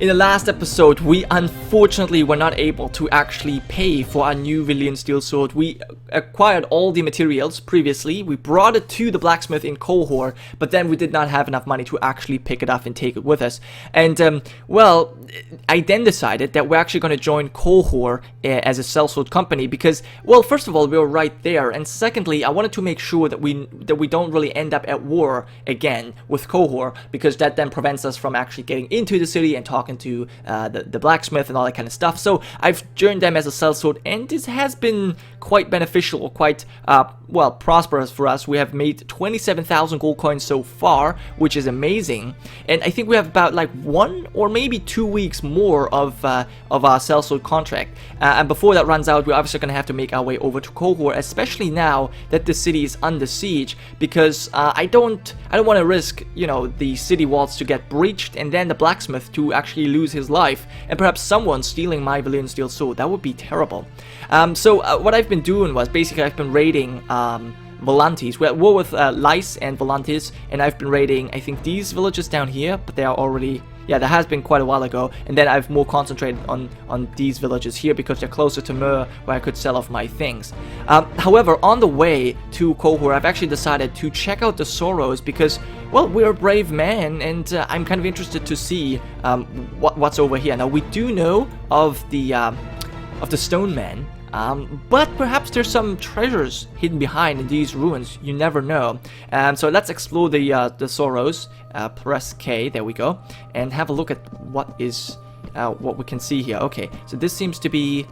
In the last episode, we unfortunately were not able to actually pay for our new Valyrian steel sword. We acquired all the materials previously, we brought it to the blacksmith in Kohor, but then we did not have enough money to actually pick it up and take it with us. And, well, I then decided that we're actually going to join Kohor as a sellsword company because, well, first of all, we were right there, and secondly, I wanted to make sure that we don't really end up at war again with Kohor, because that then prevents us from actually getting into the city and talking to the blacksmith and all that kind of stuff. So I've joined them as a sellsword, and this has been quite beneficial, quite well, prosperous for us. We have made 27,000 gold coins so far, which is amazing, and I think we have about like 1 or maybe 2 weeks more of our sellsword contract, and before that runs out, we're obviously going to have to make our way over to Kohor, especially now that the city is under siege, because I don't want to risk, you know, the city walls to get breached and then the blacksmith to actually lose his life, and perhaps someone stealing my Valyrian steel sword. That would be terrible. So what I've been doing was basically I've been raiding Volantes. We're at war with Lice and Volantes, and I've been raiding, I think, these villages down here, but they are already, yeah, that has been quite a while ago, and then I've more concentrated on these villages here because they're closer to Myr, where I could sell off my things. However, on the way to Kohor, I've actually decided to check out the Sauros because, well, we're a brave man, and I'm kind of interested to see what's over here. Now, we do know of the Stone Man, but perhaps there's some treasures hidden behind in these ruins. You never know. So let's explore the Sauros. Press K, there we go, and have a look at what we can see here. Okay, so this seems to be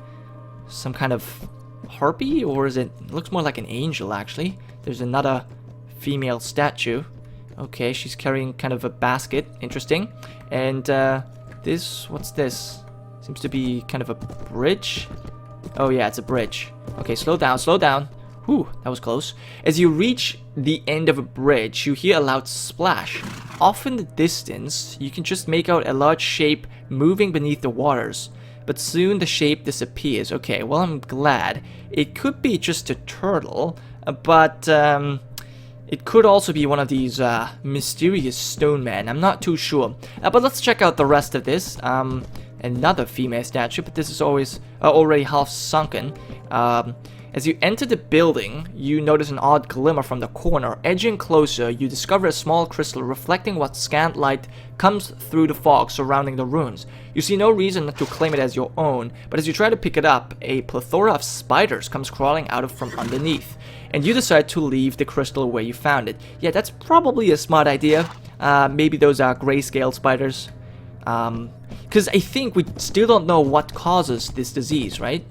some kind of harpy, or is it looks more like an angel actually. There's another female statue. Okay, she's carrying kind of a basket. Interesting. And what's this? Seems to be kind of a bridge. Oh yeah, it's a bridge. Okay, slow down, slow down. Whew, that was close. As you reach the end of a bridge, you hear a loud splash. Off in the distance, you can just make out a large shape moving beneath the waters. But soon the shape disappears. Okay, well, I'm glad. It could be just a turtle, but it could also be one of these mysterious stone men. I'm not too sure. But let's check out the rest of this. Another female statue, but this is always already half sunken. As you enter the building, you notice an odd glimmer from the corner. Edging closer, you discover a small crystal reflecting what scant light comes through the fog surrounding the ruins. You see no reason to claim it as your own, but as you try to pick it up, a plethora of spiders comes crawling out from underneath, and you decide to leave the crystal where you found it. Yeah, that's probably a smart idea. Maybe those are grayscale spiders. Because I think we still don't know what causes this disease, right?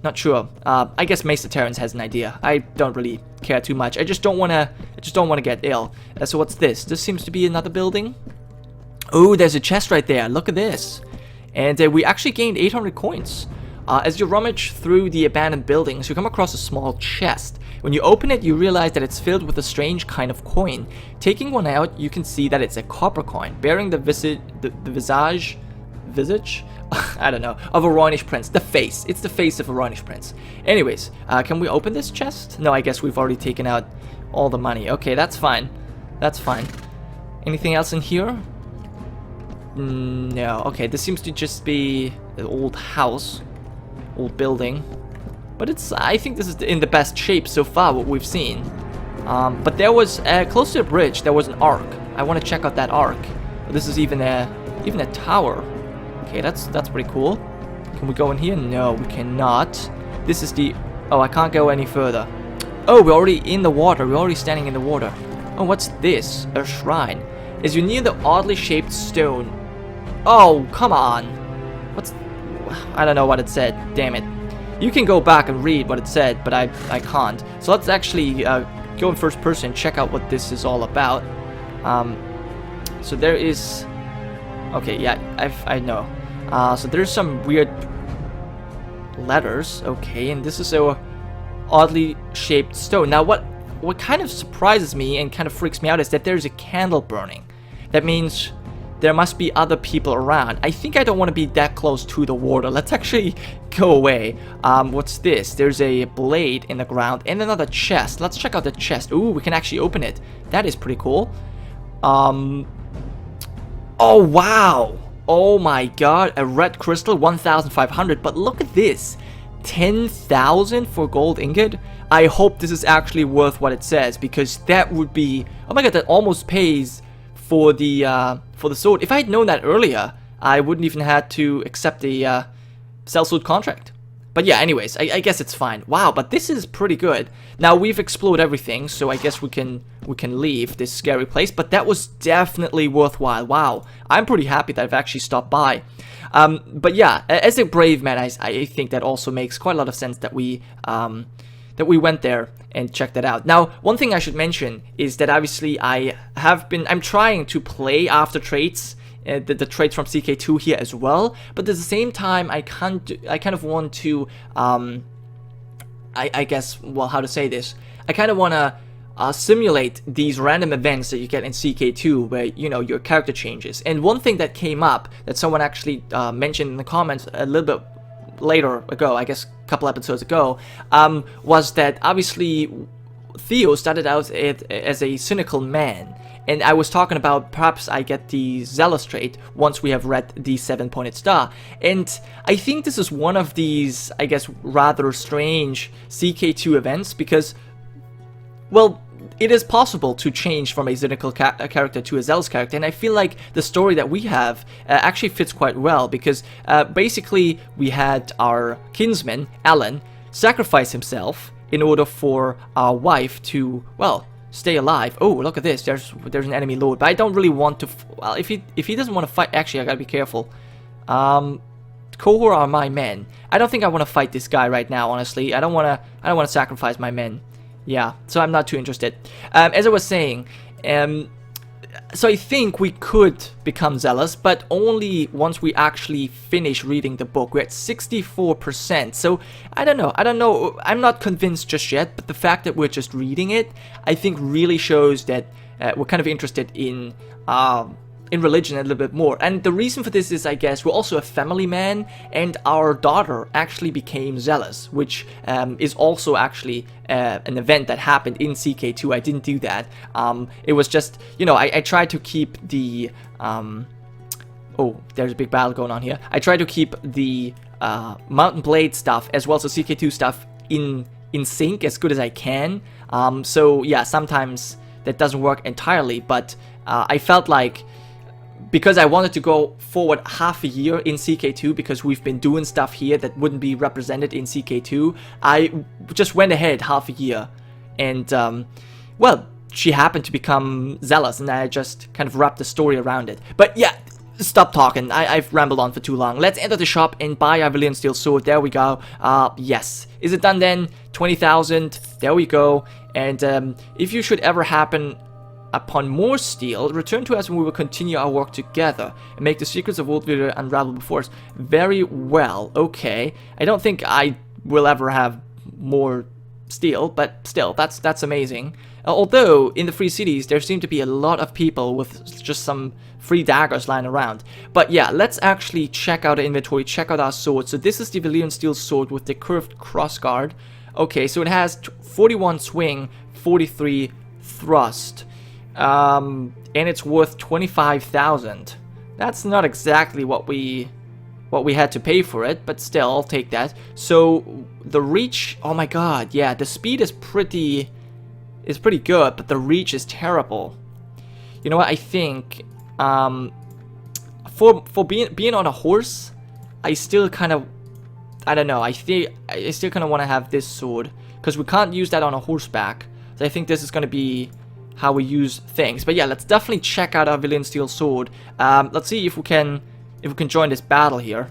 Not sure. I guess Maester Terrence has an idea. I don't really care too much. I just don't wanna get ill. So what's this? This seems to be another building. Oh, there's a chest right there. Look at this. And we actually gained 800 coins. As you rummage through the abandoned buildings, you come across a small chest. When you open it, you realize that it's filled with a strange kind of coin. Taking one out, you can see that it's a copper coin, bearing the visage, I don't know, of a Rhoynish prince. The face. It's the face of a Rhoynish prince. Anyways, can we open this chest? No, I guess we've already taken out all the money. Okay, that's fine. That's fine. Anything else in here? No. Okay, this seems to just be an old house. Old building. But I think this is in the best shape so far, what we've seen. But there was, close to the bridge, there was an arc. I want to check out that arc. This is even a tower. Okay, that's pretty cool. Can we go in here? No, we cannot. This is the... Oh, I can't go any further. Oh, we're already in the water. We're already standing in the water. Oh, what's this? A shrine. As you near the oddly shaped stone... Oh, come on. What's... I don't know what it said. Damn it. You can go back and read what it said, but I can't. So let's actually go in first person and check out what this is all about. So there is... Okay, yeah, I know. So there's some weird letters. Okay, and this is a oddly shaped stone. Now, what kind of surprises me and kind of freaks me out is that there's a candle burning. That means there must be other people around. I think I don't want to be that close to the water. Let's actually go away. What's this? There's a blade in the ground and another chest. Let's check out the chest. Ooh, we can actually open it. That is pretty cool. Oh, wow. Oh my god, a red crystal, 1,500. But look at this, 10,000 for gold ingot. I hope this is actually worth what it says, because that would be, oh my god, that almost pays for the sword. If I had known that earlier, I wouldn't even had to accept the sellsword contract. But yeah, anyways, I guess it's fine. Wow, but this is pretty good. Now we've explored everything, so I guess we can leave this scary place. But that was definitely worthwhile. Wow, I'm pretty happy that I've actually stopped by. But yeah, as a brave man, I think that also makes quite a lot of sense that we went there and checked that out. Now, one thing I should mention is that obviously I'm trying to play after traits. The traits from CK2 here as well, but at the same time I kind of want to I guess, well, how to say this, I kind of want to simulate these random events that you get in CK2 where, you know, your character changes. And one thing that came up that someone actually mentioned in the comments a little bit later ago, I guess a couple episodes ago, was that obviously Theo started out as a cynical man. And I was talking about perhaps I get the Zealous trait once we have read the 7-pointed star. And I think this is one of these, I guess, rather strange CK2 events because, well, it is possible to change from a cynical character to a zealous character. And I feel like the story that we have actually fits quite well because basically we had our kinsman, Alan, sacrifice himself in order for our wife to, well, stay alive. Oh, look at this. There's an enemy lord, but I don't really want to. Well, if he doesn't want to fight, actually, I gotta be careful. Cohort are my men. I don't think I want to fight this guy right now. Honestly, I don't want to sacrifice my men. Yeah, so I'm not too interested. As I was saying, so I think we could become zealous, but only once we actually finish reading the book. We're at 64%, so I don't know, I'm not convinced just yet, but the fact that we're just reading it, I think really shows that we're kind of interested in religion a little bit more. And the reason for this is, I guess, we're also a family man, and our daughter actually became zealous, which is also actually an event that happened in CK2. I didn't do that. It was just, you know, I tried to keep the oh, there's a big battle going on here. I tried to keep the Mountain Blade stuff as well as the CK2 stuff in sync as good as I can. So yeah, sometimes that doesn't work entirely, but I felt like, because I wanted to go forward half a year in CK2 because we've been doing stuff here that wouldn't be represented in CK2, I just went ahead half a year. And, well, she happened to become zealous, and I just kind of wrapped the story around it. But yeah, stop talking. I've rambled on for too long. Let's enter the shop and buy our Valyrian Steel Sword. There we go. Yes. Is it done then? 20,000. There we go. And if you should ever happen upon more steel, return to us and we will continue our work together and make the secrets of old Valyria unravel before us. Very well, okay. I don't think I will ever have more steel, but still, that's amazing. Although, in the free cities, there seem to be a lot of people with just some free daggers lying around. But yeah, let's actually check out our inventory, check out our sword. So this is the Valyrian Steel Sword with the curved crossguard. Okay, so it has 41 swing, 43 thrust. And it's worth 25,000. That's not exactly what we had to pay for it, but still, I'll take that. So the reach, oh my god, yeah, the speed is pretty good, but the reach is terrible. You know what? I think for being on a horse, I still kind of, I don't know. I still kind of want to have this sword because we can't use that on a horseback. So I think this is going to be how we use things. But yeah, let's definitely check out our Valyrian Steel Sword. Let's see if we can join this battle here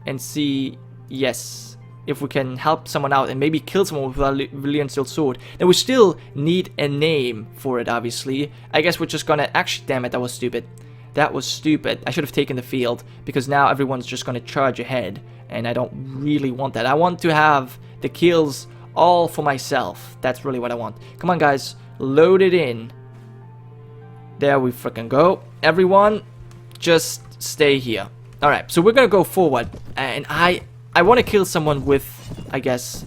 and see, yes, if we can help someone out and maybe kill someone with our Valyrian Steel Sword. Now we still need a name for it, obviously. I guess we're just gonna, actually, damn it, that was stupid. That was stupid. I should have taken the field because now everyone's just gonna charge ahead, and I don't really want that. I want to have the kills all for myself. That's really what I want. Come on, guys. Load it in. There we freaking go. Everyone, just stay here. Alright, so we're gonna go forward. And I want to kill someone with, I guess,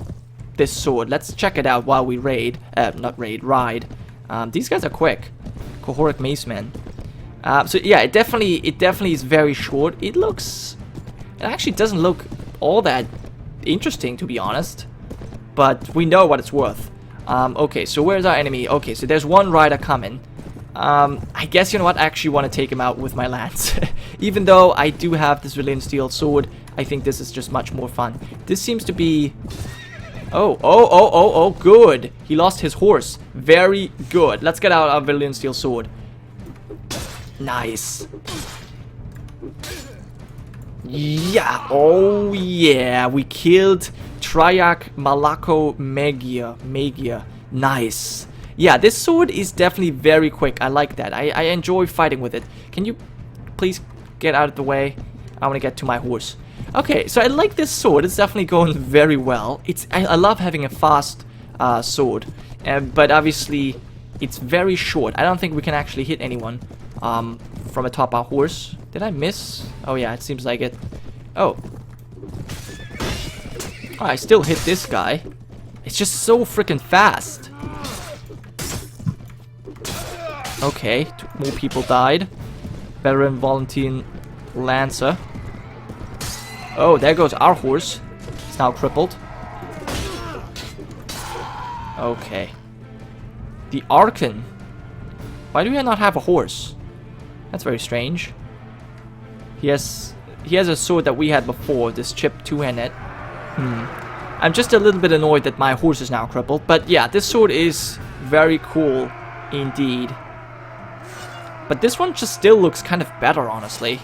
this sword. Let's check it out while we raid. Not raid, ride. These guys are quick. Cohoric Mace Man. So yeah, it definitely is very short. It actually doesn't look all that interesting, to be honest. But we know what it's worth. Okay, so where's our enemy? Okay, so there's one rider coming. I guess, you know what, I actually want to take him out with my lance. Even though I do have this Valyrian steel sword, I think this is just much more fun. This seems to be... Oh, good. He lost his horse. Very good. Let's get out our Valyrian steel sword. Nice. Yeah. Oh, yeah. We killed Triarch Malako Magia. Nice. Yeah, this sword is definitely very quick. I like that. I enjoy fighting with it. Can you please get out of the way? I want to get to my horse. Okay, so I like this sword. It's definitely going very well. I love having a fast sword. But obviously, it's very short. I don't think we can actually hit anyone from atop our horse. Did I miss? Oh, yeah, it seems like it. Oh. Oh, I still hit this guy. It's just so freaking fast. Okay, more people died. Veteran Volunteer Lancer. Oh, there goes our horse. It's now crippled. Okay. The Archon. Why do we not have a horse? That's very strange. He has a sword that we had before, this chipped two-handed. I'm just a little bit annoyed that my horse is now crippled. But yeah, this sword is very cool indeed. But this one just still looks kind of better, honestly.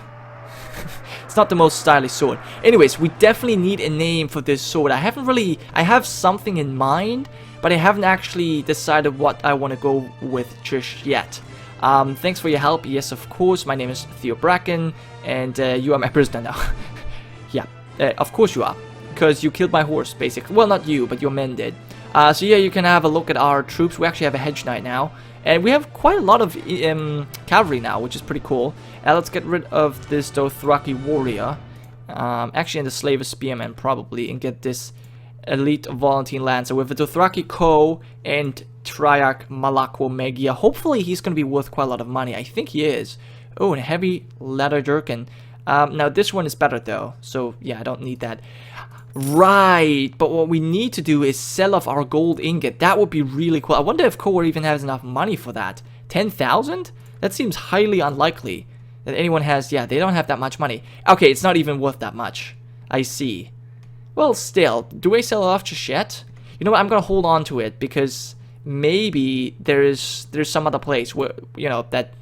It's not the most stylish sword. Anyways, we definitely need a name for this sword. I have something in mind, but I haven't actually decided what I want to go with just yet. Thanks for your help. Yes, of course. My name is Theo Bracken, and you are my prisoner now. Yeah, of course you are. Because you killed my horse, basically. Well, not you, but your men did. So yeah, you can have a look at our troops. We actually have a hedge knight now. And we have quite a lot of cavalry now, which is pretty cool. Let's get rid of this Dothraki warrior. Actually, and the Slaver spearman, probably. And get this elite volunteer lancer with a Dothraki Ko and Triarch Malako Magia. Hopefully, he's going to be worth quite a lot of money. I think he is. Oh, and a heavy leather jerkin. Now, this one is better, though. So, yeah, I don't need that. Right, but what we need to do is sell off our gold ingot. That would be really cool. I wonder if Core even has enough money for that. 10,000? That seems highly unlikely that anyone has. Yeah, they don't have that much money. Okay, it's not even worth that much. I see. Well, still, do I sell it off just yet? You know what? I'm gonna hold on to it because maybe there's some other place where, you know, that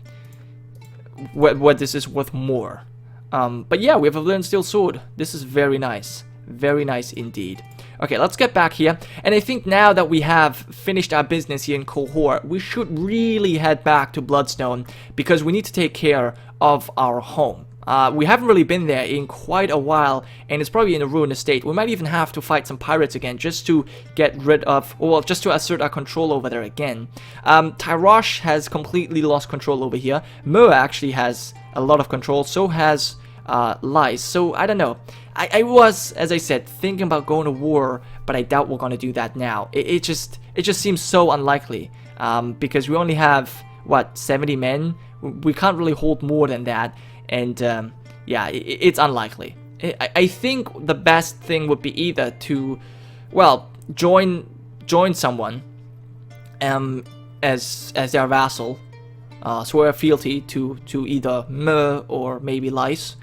where this is worth more. But yeah, we have a Valyrian steel sword. This is very nice. Very nice indeed. Okay, let's get back here. And I think now that we have finished our business here in Cohort, we should really head back to Bloodstone because we need to take care of our home. We haven't really been there in quite a while, and it's probably in a ruinous state. We might even have to fight some pirates again just to get rid of, well, just to assert our control over there again. Tyrosh has completely lost control over here. Mur actually has a lot of control, so has Lies. So I don't know. I was, as I said, thinking about going to war, but I doubt we're gonna do that now. It just seems so unlikely, because we only have what, 70 men. We can't really hold more than that, and yeah, it's unlikely. I think the best thing would be either to, well, join someone as their vassal, swear fealty to either Mur or maybe Lice.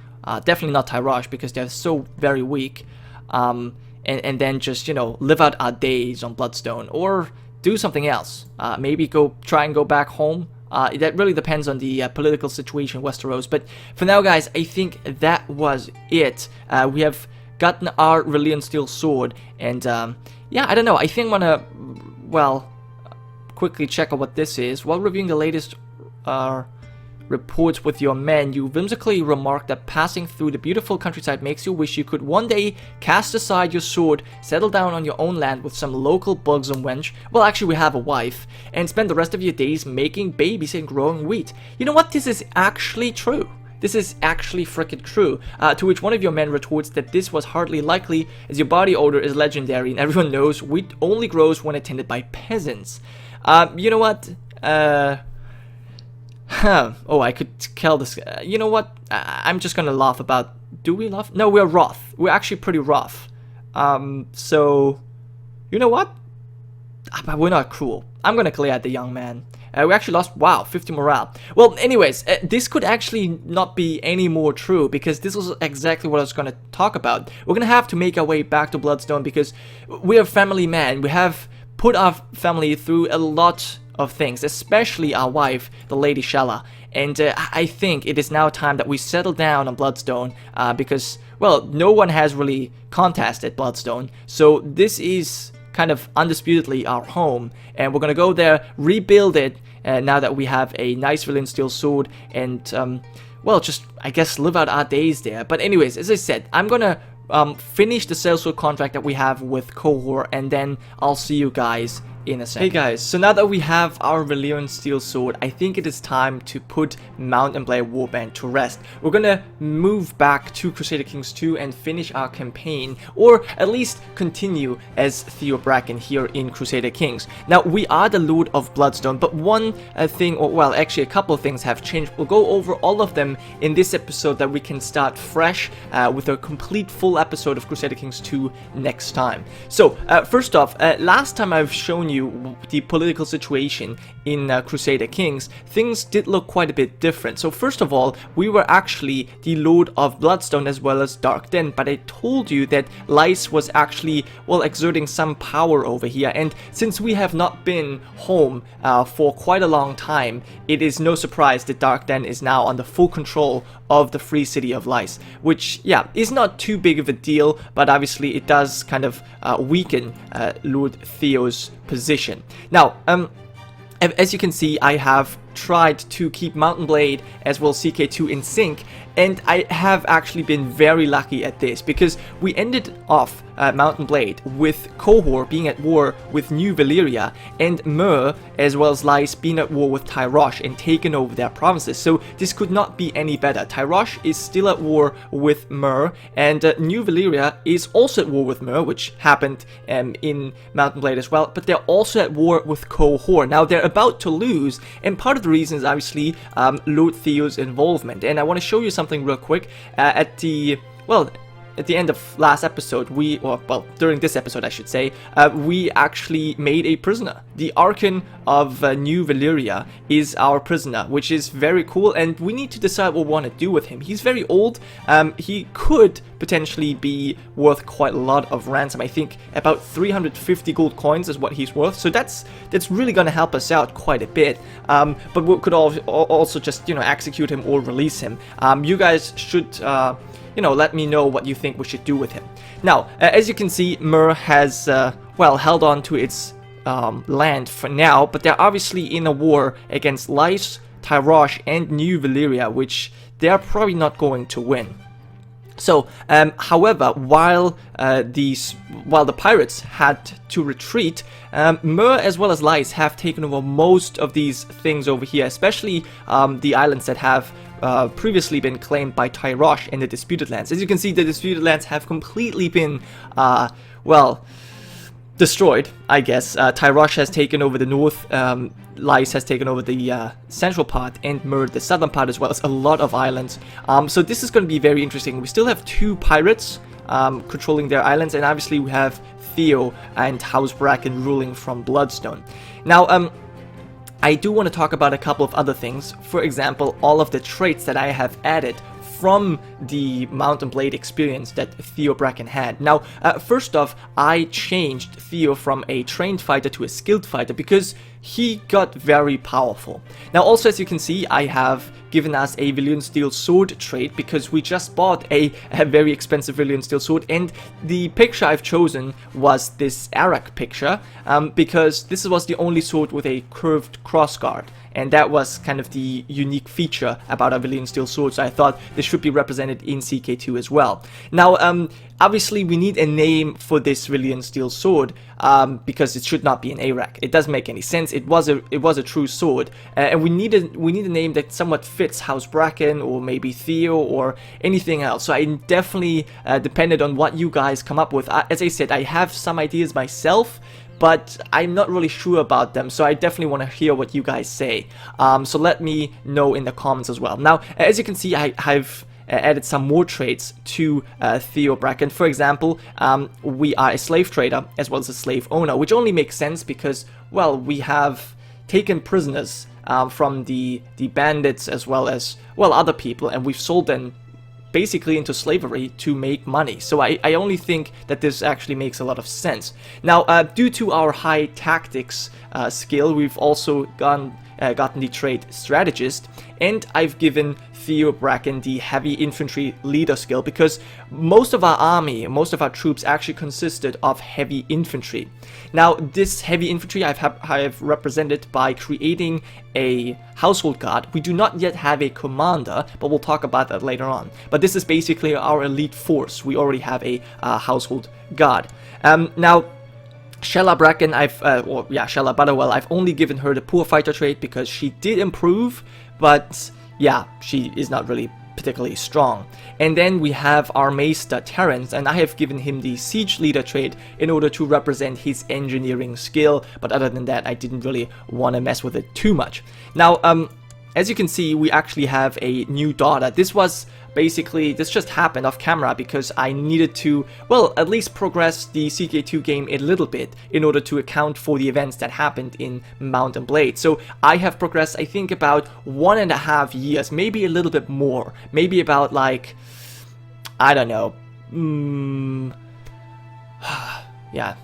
Definitely not Tyrosh because they're so very weak. And then just, you know, live out our days on Bloodstone or do something else. Maybe try and go back home. That really depends on the political situation in Westeros. But for now, guys, I think that was it. We have gotten our Valyrian steel sword. And yeah, I don't know. I think I'm gonna, well, quickly check out what this is. While reviewing the latest reports with your men, you whimsically remark that passing through the beautiful countryside makes you wish you could one day cast aside your sword, settle down on your own land with some local bugs and wench, well, actually we have a wife, and spend the rest of your days making babies and growing wheat. You know what? This is actually true. This is actually frickin' true. To which one of your men retorts that this was hardly likely, as your body odor is legendary and everyone knows wheat only grows when attended by peasants. You know what? Huh. Oh, I could kill this. You know what? I'm just gonna laugh about. Do we laugh? No, we're rough. We're actually pretty rough. So, you know what? But we're not cruel. I'm gonna clear out the young man. We actually lost, wow, 50 morale. Well, anyways, this could actually not be any more true, because this was exactly what I was going to talk about. We're going to have to make our way back to Bloodstone, because we're a family man. We have put our family through a lot of things, especially our wife, the Lady Shella. And I think it is now time that we settle down on Bloodstone, because, well, no one has really contested Bloodstone. So this is kind of undisputedly our home, and we're gonna go there, rebuild it, now that we have a nice Valyrian steel sword, and well, just I guess live out our days there. But anyways, as I said, I'm gonna finish the sellsword contract that we have with Qohor, and then I'll see you guys in a second. Hey guys, so now that we have our Valyrian steel sword, I think it is time to put M&B Warband to rest. We're gonna move back to Crusader Kings 2 and finish our campaign, or at least continue as Theo Bracken here in Crusader Kings. Now, we are the Lord of Bloodstone, but one thing, or well, actually a couple of things have changed. We'll go over all of them in this episode, that we can start fresh with a complete full episode of Crusader Kings 2 next time. So, first off, last time I've shown you the political situation in Crusader Kings, things did look quite a bit different. So first of all, we were actually the Lord of Bloodstone as well as Dark Den, but I told you that Lys was actually, well, exerting some power over here, and since we have not been home for quite a long time, it is no surprise that Dark Den is now under full control of the free city of Lys, which, yeah, is not too big of a deal, but obviously it does kind of weaken Lord Theo's position. Now, as you can see, I have tried to keep Mountain Blade as well as CK2 in sync, and I have actually been very lucky at this, because we ended off Mountain Blade with Qohor being at war with New Valyria, and Myr as well as Lys being at war with Tyrosh and taking over their provinces. So this could not be any better. Tyrosh is still at war with Myr, and New Valyria is also at war with Myr, which happened in Mountain Blade as well, but they're also at war with Qohor. Now they're about to lose, and part of the reason is obviously Lord Theo's involvement. And I want to show you something real quick. At the end of last episode, during this episode I should say, we actually made a prisoner. The Archon of New Valyria is our prisoner, which is very cool, and we need to decide what we want to do with him. He's very old. He could potentially be worth quite a lot of ransom. I think about 350 gold coins is what he's worth, so that's really going to help us out quite a bit. But we could also just, you know, execute him or release him. You guys should you know, let me know what you think we should do with him. Now, as you can see, Myr has, well, held on to its land for now, but they're obviously in a war against Lys, Tyrosh, and New Valyria, which they're probably not going to win. So, however, while the pirates had to retreat, Myr as well as Lys have taken over most of these things over here, especially the islands that have previously been claimed by Tyrosh and the Disputed Lands. As you can see, the Disputed Lands have completely been, well, destroyed, I guess. Tyrosh has taken over the north, Lys has taken over the central part, and Myr the southern part, as well as a lot of islands. So this is going to be very interesting. We still have two pirates controlling their islands, and obviously we have Theo and House Bracken ruling from Bloodstone. Now, I do want to talk about a couple of other things. For example, all of the traits that I have added from the Mountain Blade experience that Theo Bracken had. Now, first off, I changed Theo from a trained fighter to a skilled fighter because he got very powerful. Now, also, as you can see, I have given us a Valyrian Steel Sword trait because we just bought a very expensive Valyrian Steel Sword, and the picture I've chosen was this Arak picture because this was the only sword with a curved crossguard. And that was kind of the unique feature about a Valyrian Steel Sword, so I thought this should be represented in CK2 as well. Now, obviously we need a name for this Valyrian Steel Sword because it should not be an Arak. It doesn't make any sense. It was a true sword, and we need a name that somewhat fits House Bracken or maybe Theo or anything else. So I definitely depended on what you guys come up with. As I said, I have some ideas myself, but I'm not really sure about them, so I definitely want to hear what you guys say. So let me know in the comments as well. Now, as you can see, I've added some more traits to Theo Bracken. For example, we are a slave trader as well as a slave owner, which only makes sense because, well, we have taken prisoners from the bandits as well as, well, other people, and we've sold them basically into slavery to make money. So I only think that this actually makes a lot of sense. Now, due to our high tactics skill, we've also gotten the trait strategist, and I've given Theo Bracken the heavy infantry leader skill because most of our army, most of our troops actually consisted of heavy infantry. Now, this heavy infantry I have represented by creating a household guard. We do not yet have a commander, but we'll talk about that later on. But this is basically our elite force. We already have a household guard. Now, Shella Bracken, Shella Butterwell, I've only given her the poor fighter trait because she did improve, but yeah, she is not really particularly strong. And then we have our Maester Terence, and I have given him the siege leader trait in order to represent his engineering skill, but other than that, I didn't really want to mess with it too much. Now, as you can see, we actually have a new daughter. This just happened off camera because I needed to, well, at least progress the CK2 game a little bit in order to account for the events that happened in Mount and Blade. So I have progressed, I think, about 1.5 years, maybe a little bit more, maybe about like, I don't know, yeah,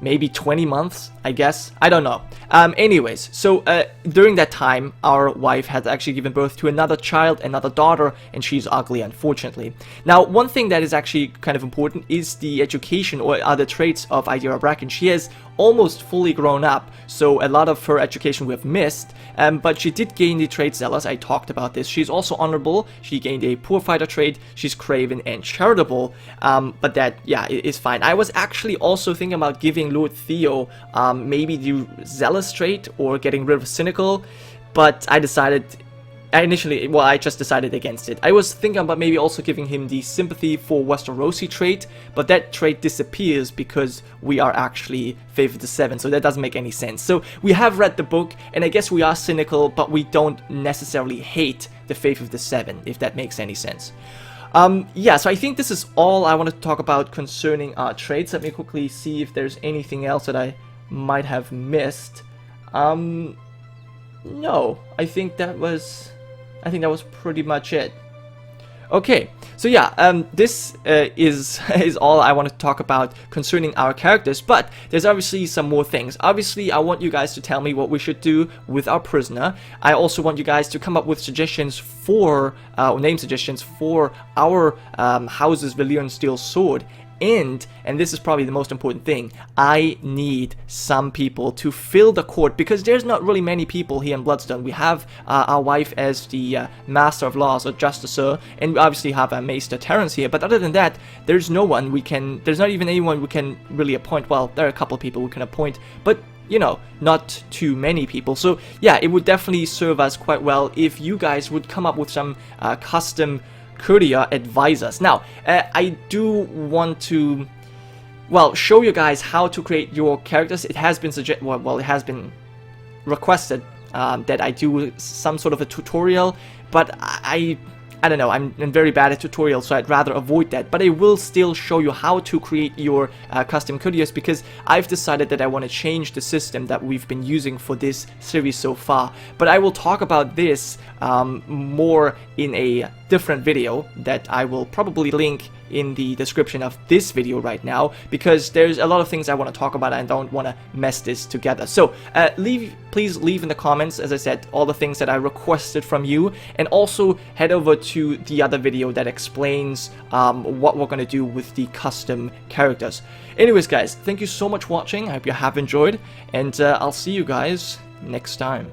maybe 20 months, I guess. I don't know. Anyways, so during that time, our wife had actually given birth to another child, another daughter, and she's ugly, unfortunately. Now, one thing that is actually kind of important is the education or other traits of Idira Bracken. She has almost fully grown up, so a lot of her education we have missed, but she did gain the trait Zealous. I talked about this. She's also honorable. She gained a poor fighter trait. She's craven and charitable, but that, yeah, is fine. I was actually also thinking about giving Lord Theo maybe the Zealous trait or getting rid of Cynical, but I just decided against it. I was thinking about maybe also giving him the Sympathy for Westerosi trait, but that trait disappears because we are actually Faith of the Seven, so that doesn't make any sense. So we have read the book, and I guess we are cynical, but we don't necessarily hate the Faith of the Seven, if that makes any sense. Yeah, so I think this is all I wanted to talk about concerning our traits. Let me quickly see if there's anything else that I might have missed. No, I think that was pretty much it. Okay, so yeah, this is all I want to talk about concerning our characters, but there's obviously some more things. Obviously, I want you guys to tell me what we should do with our prisoner. I also want you guys to come up with suggestions for, name suggestions for our house's Valyrian Steel Sword. And this is probably the most important thing, I need some people to fill the court, because there's not really many people here in Bloodstone. We have our wife as the Master of Laws or Justicer, and we obviously have our Maester Terence here, but other than that, there's no one there's not even anyone we can really appoint. Well, there are a couple of people we can appoint, but you know, not too many people. So yeah, it would definitely serve us quite well if you guys would come up with some custom courier advisors. Now, I do want to, well, show you guys how to create your characters. It has been it has been requested that I do some sort of a tutorial, but I don't know, I'm very bad at tutorials, so I'd rather avoid that. But I will still show you how to create your custom couriers, because I've decided that I want to change the system that we've been using for this series so far. But I will talk about this more in a different video that I will probably link in the description of this video right now, because there's a lot of things I want to talk about and I don't want to mess this together. So please leave in the comments, as I said, all the things that I requested from you, and also head over to the other video that explains what we're going to do with the custom characters. Anyways guys, thank you so much for watching. I hope you have enjoyed, and I'll see you guys next time.